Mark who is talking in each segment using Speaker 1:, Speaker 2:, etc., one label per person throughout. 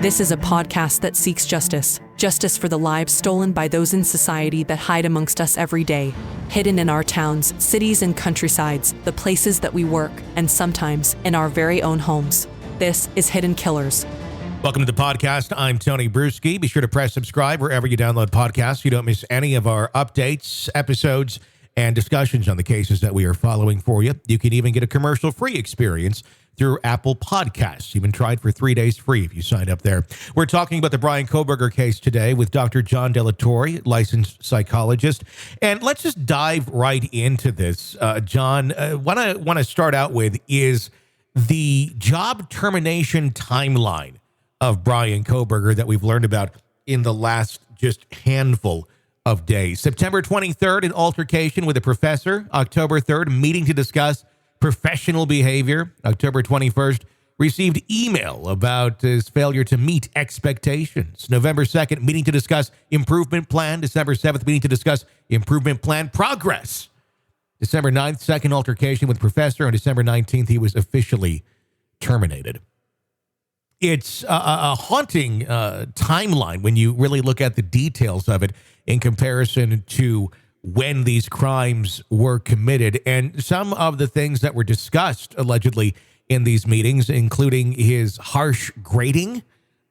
Speaker 1: This is a podcast that seeks justice. Justice for the lives stolen by those in society that hide amongst us every day. Hidden in our towns, cities, and countrysides, the places that we work, and sometimes in our very own homes. This is Hidden Killers.
Speaker 2: Welcome to the podcast. I'm Tony Bruschi. Be sure to press subscribe wherever you download podcasts so you don't miss any of our updates, episodes, and discussions on the cases that we are following for you. You can even get a commercial-free experience through Apple Podcasts. You've been tried for 3 days free if you sign up there. We're talking about the Bryan Kohberger case today with Dr. John Delatorre, licensed psychologist. And let's just dive right into this. John, what I want to start out with is the job termination timeline of Bryan Kohberger that we've learned about in the last just handful of days. September 23rd, an altercation with a professor. October 3rd, meeting to discuss professional behavior. October 21st, received email about his failure to meet expectations. November 2nd, meeting to discuss improvement plan. December 7th, meeting to discuss improvement plan progress. December 9th, second altercation with professor. On December 19th, he was officially terminated. It's a haunting timeline when you really look at the details of it in comparison to when these crimes were committed. And some of the things that were discussed allegedly in these meetings, including his harsh grading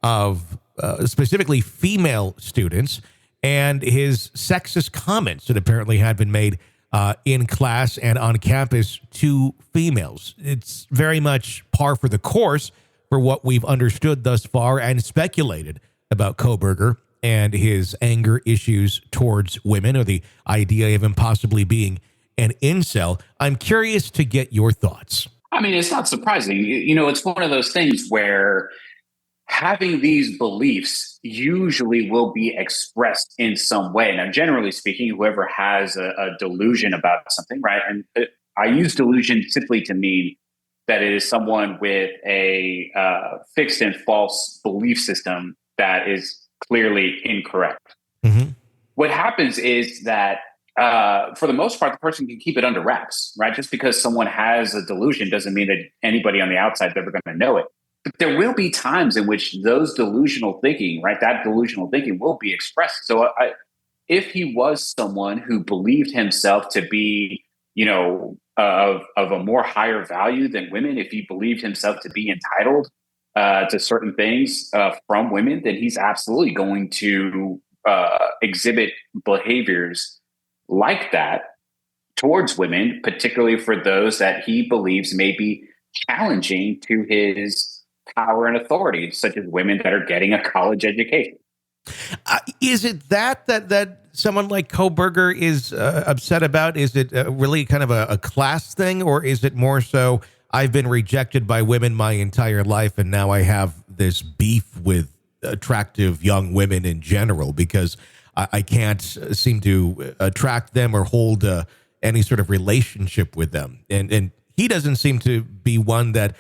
Speaker 2: of specifically female students and his sexist comments that apparently had been made in class and on campus to females. It's very much par for the course for what we've understood thus far and speculated about Kohberger and his anger issues towards women, or the idea of him possibly being an incel. I'm curious to get your thoughts.
Speaker 3: I mean, it's not surprising. You know, it's one of those things where having these beliefs usually will be expressed in some way. Now, generally speaking, whoever has a delusion about something, right? And I use delusion simply to mean that it is someone with a fixed and false belief system that is clearly incorrect. Mm-hmm. What happens is that for the most part, the person can keep it under wraps, right? Just because someone has a delusion doesn't mean that anybody on the outside is ever going to know it. But there will be times in which those delusional thinking, right, that delusional thinking will be expressed. So if he was someone who believed himself to be, you know, of a more higher value than women, if he believed himself to be entitled to certain things from women, then he's absolutely going to exhibit behaviors like that towards women, particularly for those that he believes may be challenging to his power and authority, such as women that are getting a college education.
Speaker 2: Is it that someone like Kohberger is upset about? Is it really kind of a class thing, or is it more so I've been rejected by women my entire life, and now I have this beef with attractive young women in general because I can't seem to attract them or hold any sort of relationship with them? And he doesn't seem to be one that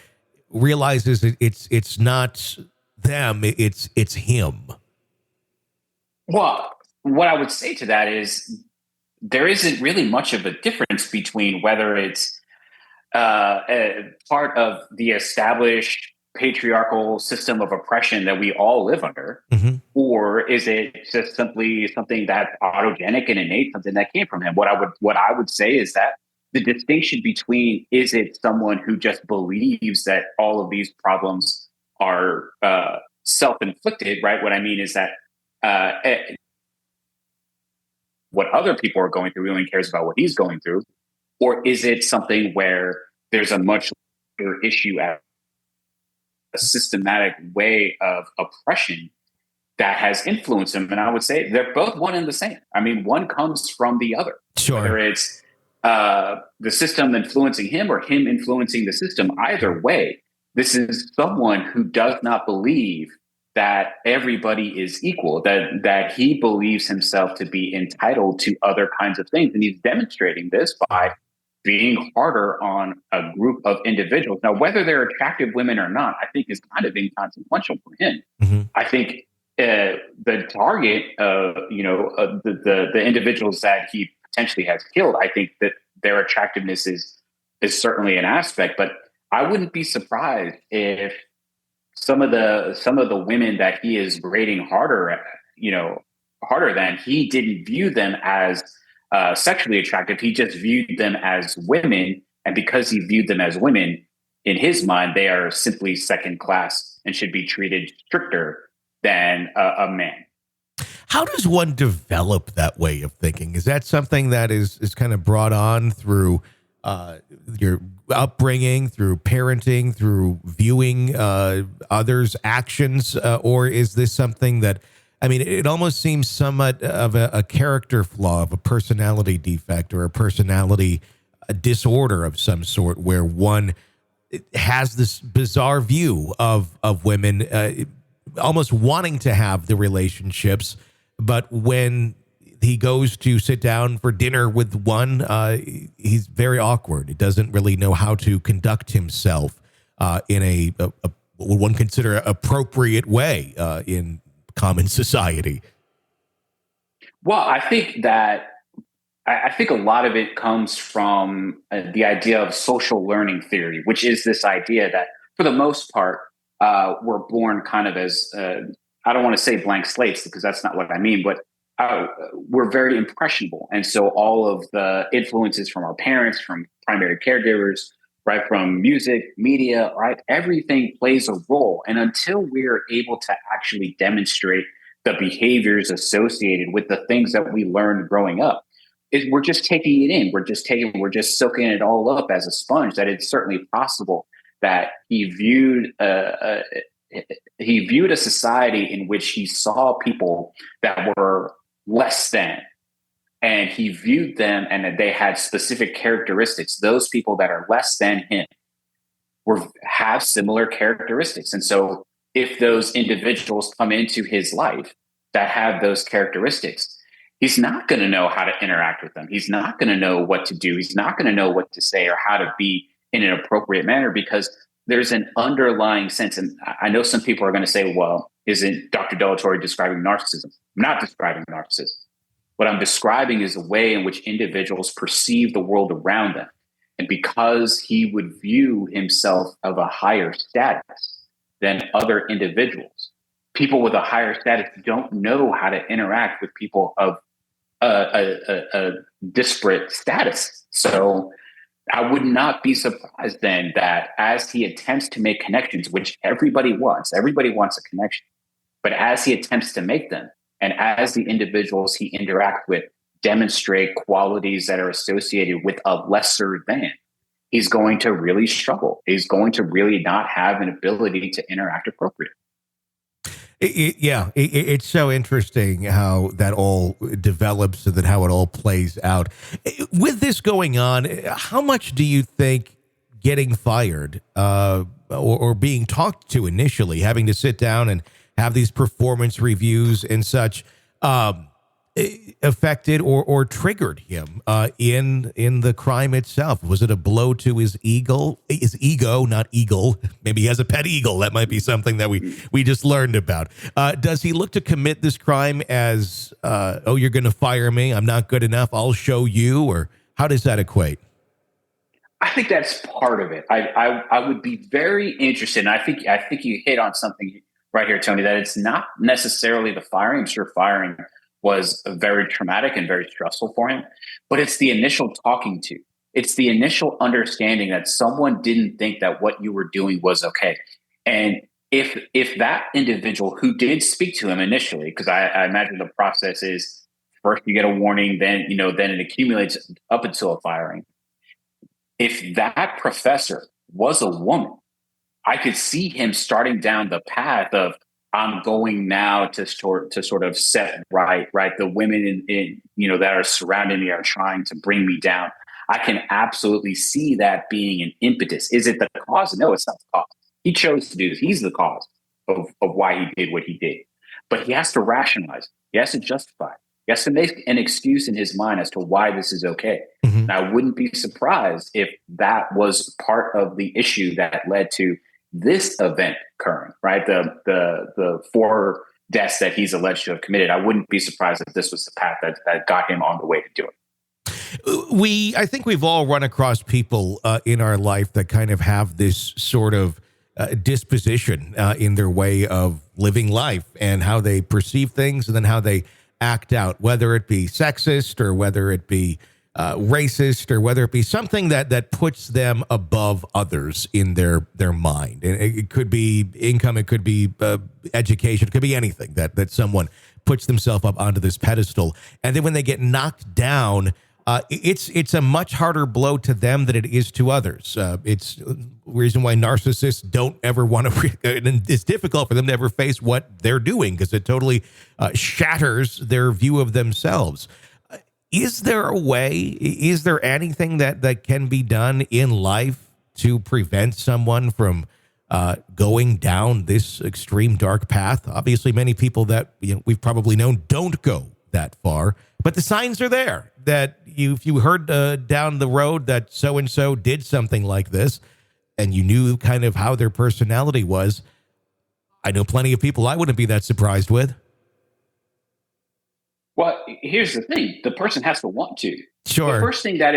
Speaker 2: realizes it's not them, it's him.
Speaker 3: Well, what I would say to that is there isn't really much of a difference between whether it's a part of the established patriarchal system of oppression that we all live under, mm-hmm. or is it just simply something that's autogenic and innate, something that came from him? What I would say is that the distinction between, is it someone who just believes that all of these problems are self-inflicted, right? What I mean is that what other people are going through, he only cares about what he's going through. Or is it something where there's a much bigger issue at a systematic way of oppression that has influenced him? And I would say they're both one and the same. I mean, one comes from the other. Sure. Whether it's the system influencing him or him influencing the system, either way, this is someone who does not believe that everybody is equal, that he believes himself to be entitled to other kinds of things. And he's demonstrating this by being harder on a group of individuals. Now, whether they're attractive women or not, I think is kind of inconsequential for him. Mm-hmm. I think the target of, the individuals that he potentially has killed, I think that their attractiveness is certainly an aspect, but I wouldn't be surprised if some of the women that he is rating harder than, he didn't view them as sexually attractive. He just viewed them as women, and because he viewed them as women, in his mind, they are simply second class and should be treated stricter than a man.
Speaker 2: How does one develop that way of thinking? Is that something that is kind of brought on through your upbringing, through parenting, through viewing others' actions, or is this something that, I mean, it almost seems somewhat of a character flaw, of a personality defect or a personality disorder of some sort, where one has this bizarre view of women, almost wanting to have the relationships, but when he goes to sit down for dinner with one, he's very awkward. He doesn't really know how to conduct himself in a what one consider appropriate way in common society.
Speaker 3: Well, I think a lot of it comes from the idea of social learning theory, which is this idea that for the most part, we're born kind of as, I don't want to say blank slates because that's not what I mean, but we're very impressionable. And so all of the influences from our parents, from primary caregivers, right, from music, media, right, everything plays a role. And until we're able to actually demonstrate the behaviors associated with the things that we learned growing up, we're just taking it in. We're just soaking it all up as a sponge. That it's certainly possible that he viewed a society in which he saw people that were less than, and he viewed them and that they had specific characteristics. Those people that are less than him have similar characteristics. And so if those individuals come into his life that have those characteristics, he's not going to know how to interact with them. He's not going to know what to do. He's not going to know what to say or how to be in an appropriate manner, because there's an underlying sense. And I know some people are going to say, well, isn't Dr. Delatorre describing narcissism? I'm not describing narcissism. What I'm describing is the way in which individuals perceive the world around them. And because he would view himself of a higher status than other individuals, people with a higher status don't know how to interact with people of a disparate status. So I would not be surprised then that as he attempts to make connections, which everybody wants a connection, but as he attempts to make them, and as the individuals he interacts with demonstrate qualities that are associated with a lesser than, he's going to really struggle. He's going to really not have an ability to interact appropriately.
Speaker 2: It's so interesting how that all develops and then how it all plays out. With this going on, how much do you think getting fired or being talked to initially, having to sit down and have these performance reviews and such, affected or triggered him in the crime itself? Was it a blow to his ego? His ego, not eagle. Maybe he has a pet eagle. That might be something that we just learned about. Does he look to commit this crime as, oh, you're going to fire me, I'm not good enough, I'll show you? Or how does that equate?
Speaker 3: I think that's part of it. I would be very interested. And I think you hit on something right here, Tony, that it's not necessarily the firing. I'm sure firing was very traumatic and very stressful for him, but it's the initial talking to. It's the initial understanding that someone didn't think that what you were doing was okay. And if that individual who did speak to him initially, because I imagine the process is first you get a warning, then it accumulates up until a firing. If that professor was a woman, I could see him starting down the path of, I'm going now to sort of set right. The women in that are surrounding me are trying to bring me down. I can absolutely see that being an impetus. Is it the cause? No, it's not the cause. He chose to do this. He's the cause of why he did what he did. But he has to rationalize. He has to justify. He has to make an excuse in his mind as to why this is okay. Mm-hmm. And I wouldn't be surprised if that was part of the issue that led to this event occurring, right? The 4 deaths that he's alleged to have committed. I wouldn't be surprised if this was the path that got him on the way to do it.
Speaker 2: I think we've all run across people in our life that kind of have this sort of disposition in their way of living life and how they perceive things and then how they act out, whether it be sexist or whether it be racist or whether it be something that puts them above others in their mind. And it could be income, it could be education, it could be anything that someone puts themselves up onto this pedestal. And then when they get knocked down, it's a much harder blow to them than it is to others. It's the reason why narcissists don't ever want to, and it's difficult for them to ever face what they're doing because it totally shatters their view of themselves. Is there a way, is there anything that can be done in life to prevent someone from going down this extreme dark path? Obviously, many people that we've probably known don't go that far, but the signs are there that if you heard down the road that so-and-so did something like this and you knew kind of how their personality was, I know plenty of people I wouldn't be that surprised with.
Speaker 3: Well, here's the thing: the person has to want to.
Speaker 2: Sure.
Speaker 3: The first thing that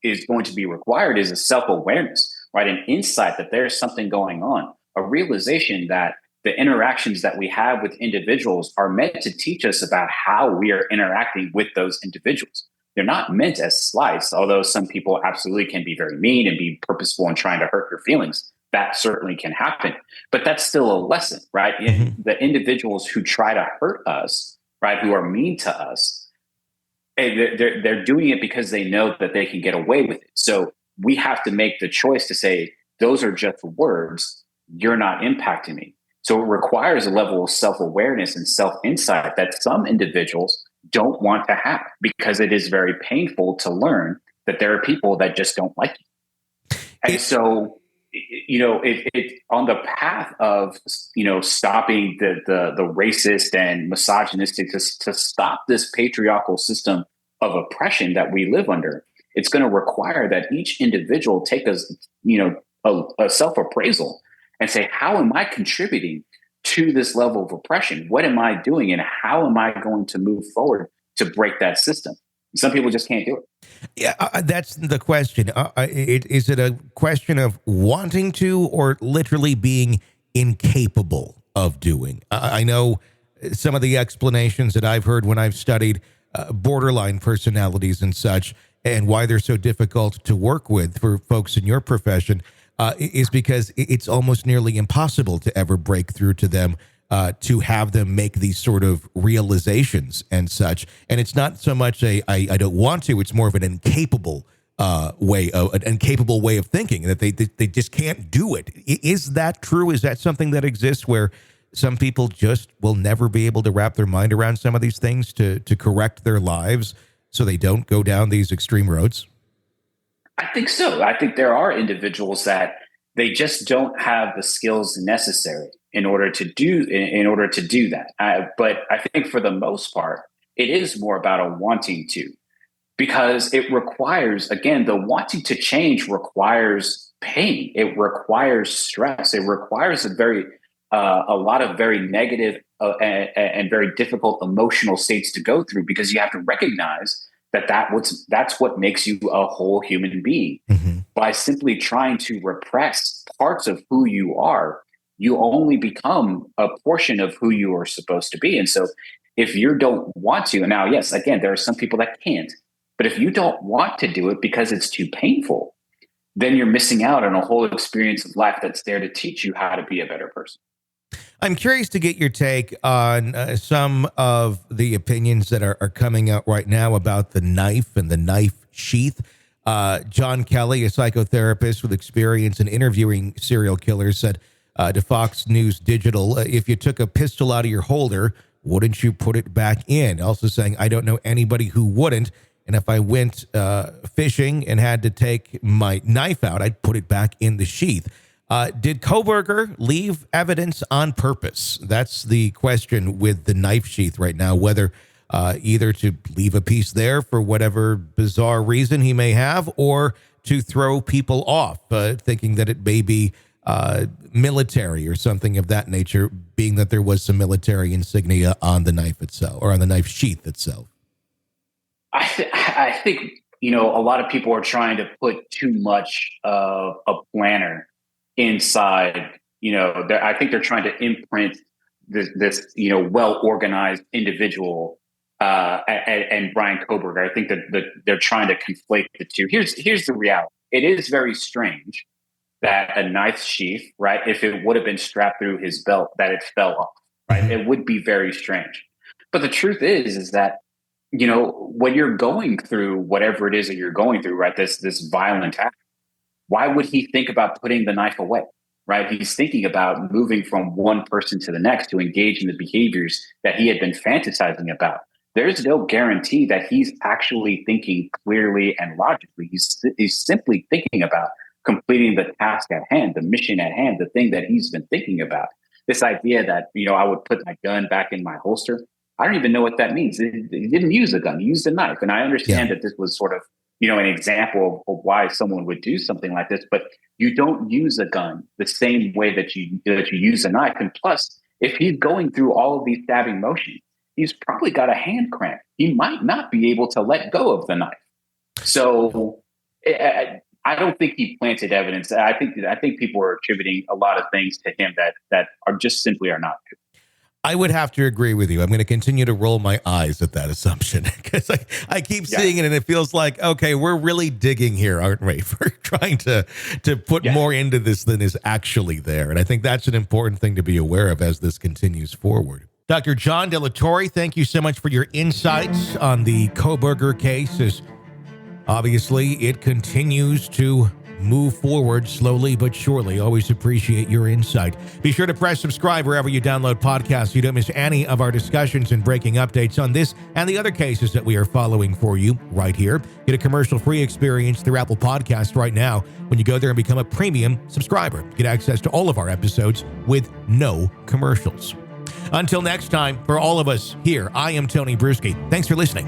Speaker 3: is going to be required is a self-awareness, right? An insight that there's something going on, a realization that the interactions that we have with individuals are meant to teach us about how we are interacting with those individuals. They're not meant as slice, although some people absolutely can be very mean and be purposeful in trying to hurt your feelings. That certainly can happen, but that's still a lesson, right?
Speaker 2: Mm-hmm.
Speaker 3: The individuals who try to hurt us, right, who are mean to us, they're doing it because they know that they can get away with it. So we have to make the choice to say, those are just words. You're not impacting me. So it requires a level of self-awareness and self-insight that some individuals don't want to have because it is very painful to learn that there are people that just don't like you. And so, it on the path of, stopping the racist and misogynistic to stop this patriarchal system of oppression that we live under, it's going to require that each individual take a self-appraisal and say, how am I contributing to this level of oppression? What am I doing? And how am I going to move forward to break that system? Some people just can't do it.
Speaker 2: Yeah, that's the question. Is it a question of wanting to or literally being incapable of doing? I know some of the explanations that I've heard when I've studied borderline personalities and such, and why they're so difficult to work with for folks in your profession is because it's almost nearly impossible to ever break through to them, to have them make these sort of realizations and such. And it's not so much I don't want to, it's more of an incapable way of thinking, that they just can't do it. Is that true? Is that something that exists where some people just will never be able to wrap their mind around some of these things to correct their lives so they don't go down these extreme roads?
Speaker 3: I think so. I think there are individuals that they just don't have the skills necessary in order to do that. But I think for the most part, it is more about a wanting to, because it requires, again, the wanting to change requires pain. It requires stress. It requires a lot of very negative and very difficult emotional states to go through, because you have to recognize that's what makes you a whole human being. Mm-hmm. By simply trying to repress parts of who you are, you only become a portion of who you are supposed to be. And so if you don't want to, and now, yes, again, there are some people that can't, but if you don't want to do it because it's too painful, then you're missing out on a whole experience of life that's there to teach you how to be a better person.
Speaker 2: I'm curious to get your take on some of the opinions that are coming out right now about the knife and the knife sheath. John Kelly, a psychotherapist with experience in interviewing serial killers, said to Fox News Digital, if you took a pistol out of your holder, wouldn't you put it back in? Also saying, I don't know anybody who wouldn't. And if I went fishing and had to take my knife out, I'd put it back in the sheath. Did Kohberger leave evidence on purpose? That's the question with the knife sheath right now, whether either to leave a piece there for whatever bizarre reason he may have, or to throw people off, thinking that it may be military or something of that nature, being that there was some military insignia on the knife itself, or on the knife sheath itself.
Speaker 3: I think, a lot of people are trying to put too much of a planner inside. I think they're trying to imprint this well organized individual and Bryan Kohberger. I think that they're trying to conflate the two. Here's the reality. It is very strange that a knife sheath, right, if it would have been strapped through his belt, that it fell off, right? Mm-hmm. It would be very strange. But the truth is that, when you're going through whatever it is that you're going through, right, this violent act, why would he think about putting the knife away, right? He's thinking about moving from one person to the next to engage in the behaviors that he had been fantasizing about. There's no guarantee that he's actually thinking clearly and logically. He's simply thinking about completing the task at hand, the mission at hand, the thing that he's been thinking about. This idea that, I would put my gun back in my holster. I don't even know what that means. He didn't use a gun. He used a knife. And I understand that this was sort of, an example of why someone would do something like this. But you don't use a gun the same way that you use a knife. And plus, if he's going through all of these stabbing motions, he's probably got a hand cramp. He might not be able to let go of the knife. So I don't think he planted evidence. I think people are attributing a lot of things to him that are just simply are not true.
Speaker 2: I would have to agree with you. I'm going to continue to roll my eyes at that assumption because I keep seeing it and it feels like, okay, we're really digging here, aren't we? We're trying to put more into this than is actually there. And I think that's an important thing to be aware of as this continues forward. Dr. John De La Torre, thank you so much for your insights on the Kohberger case. As obviously, it continues to move forward slowly but surely. Always appreciate your insight. Be sure to press subscribe wherever you download podcasts so you don't miss any of our discussions and breaking updates on this and the other cases that we are following for you right here. Get a commercial-free experience through Apple Podcasts right now when you go there and become a premium subscriber. Get access to all of our episodes with no commercials. Until next time, for all of us here, I am Tony Bruschi. Thanks for listening.